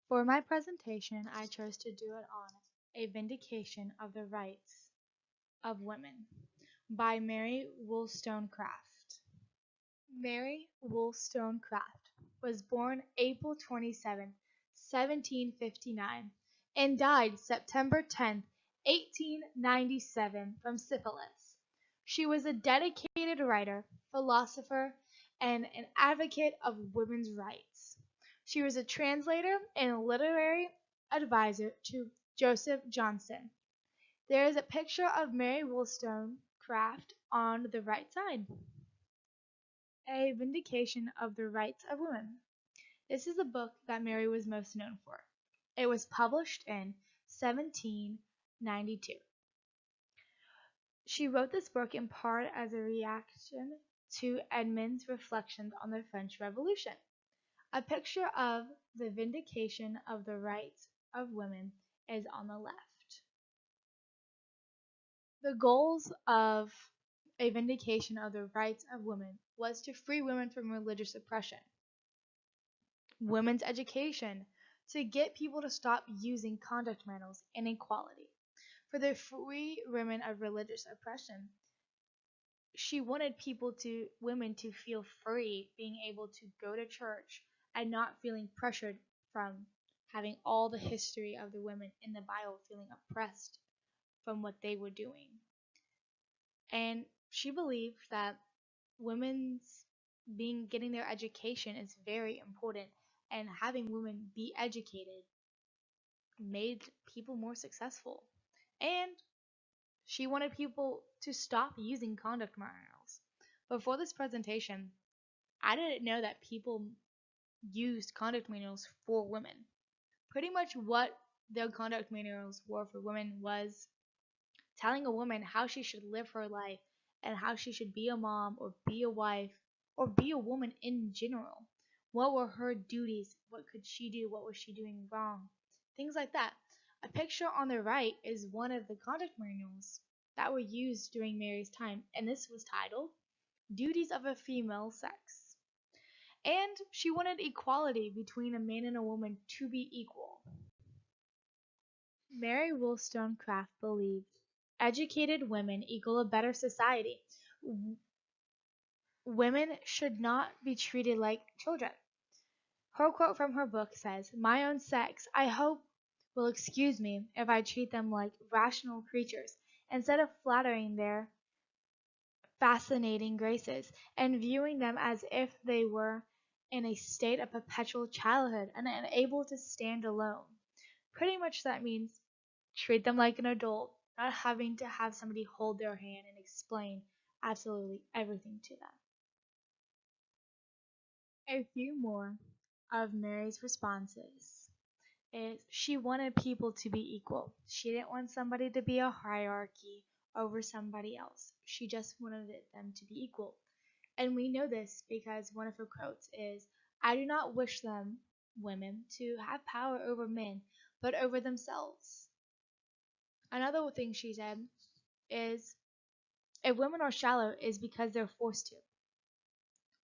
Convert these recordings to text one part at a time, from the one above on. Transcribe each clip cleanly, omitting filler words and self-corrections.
For my presentation, I chose to do it on A Vindication of the Rights of Women by Mary Wollstonecraft. Mary Wollstonecraft was born April 27, 1759, and died September 10, 1897, from syphilis. She was a dedicated writer, philosopher, and an advocate of women's rights. She was a translator and literary advisor to Joseph Johnson. There is a picture of Mary Wollstonecraft on the right side. A Vindication of the Rights of Women. This is the book that Mary was most known for. It was published in 1792. She wrote this book in part as a reaction to Edmond's reflections on the French Revolution. A picture of the Vindication of the Rights of Women is on the left. The goals of A Vindication of the Rights of Women was to free women from religious oppression, women's education, to get people to stop using conduct manuals, and equality. For the free women of religious oppression, she wanted women to feel free, being able to go to church and not feeling pressured from having all the history of the women in the Bible feeling oppressed from what they were doing. And she believed that women's getting their education is very important, and having women be educated made people more successful. And she wanted people to stop using conduct manuals. Before this presentation, I didn't know that people used conduct manuals for women. Pretty much what their conduct manuals were for women was telling a woman how she should live her life and how she should be a mom or be a wife or be a woman in general. What were her duties? What could she do? What was she doing wrong? Things like that. A picture on the right is one of the conduct manuals that were used during Mary's time, and this was titled Duties of a Female Sex. And she wanted equality between a man and a woman to be equal. Mary Wollstonecraft believed educated women equal a better society. Women should not be treated like children. Her quote from her book says, "My own sex, I hope, will excuse me if I treat them like rational creatures, instead of flattering their fascinating graces, and viewing them as if they were in a state of perpetual childhood and unable to stand alone." Pretty much that means treat them like an adult, not having to have somebody hold their hand and explain absolutely everything to them. A few more of Mary's responses is she wanted people to be equal. She didn't want somebody to be a hierarchy over somebody else. She just wanted them to be equal. And we know this because one of her quotes is, "I do not wish them, women, to have power over men, but over themselves." Another thing she said is, "If women are shallow, it is because they're forced to."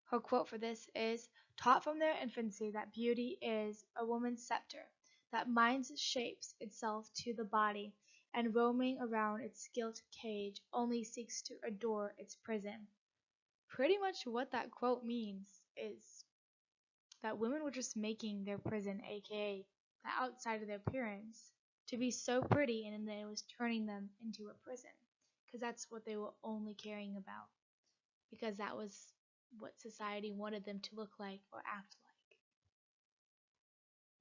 Her quote for this is, "Taught from their infancy that beauty is a woman's scepter, that mind shapes itself to the body, and roaming around its gilt cage only seeks to adore its prison." Pretty much what that quote means is that women were just making their prison, aka the outside of their appearance, to be so pretty, and then it was turning them into a prison, because that's what they were only caring about, because that was what society wanted them to look like or act like.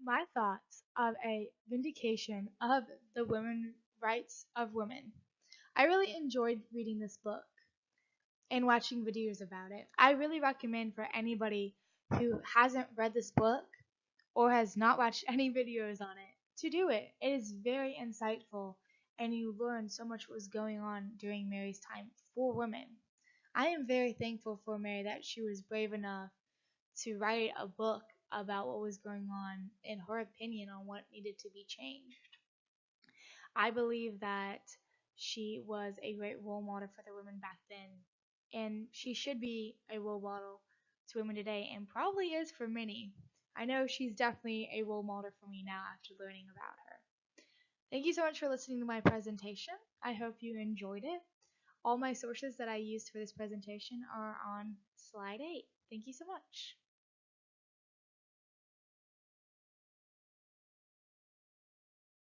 My thoughts of A Vindication of the Women Rights of Women. I really enjoyed reading this book and watching videos about it. I really recommend for anybody who hasn't read this book or has not watched any videos on it to do it. It is very insightful, and you learn so much what was going on during Mary's time for women. I am very thankful for Mary that she was brave enough to write a book about what was going on in her opinion on what needed to be changed. I believe that she was a great role model for the women back then, and she should be a role model to women today, and probably is for many. I know she's definitely a role model for me now after learning about her. Thank you so much for listening to my presentation. I hope you enjoyed it. All my sources that I used for this presentation are on slide 8. Thank you so much.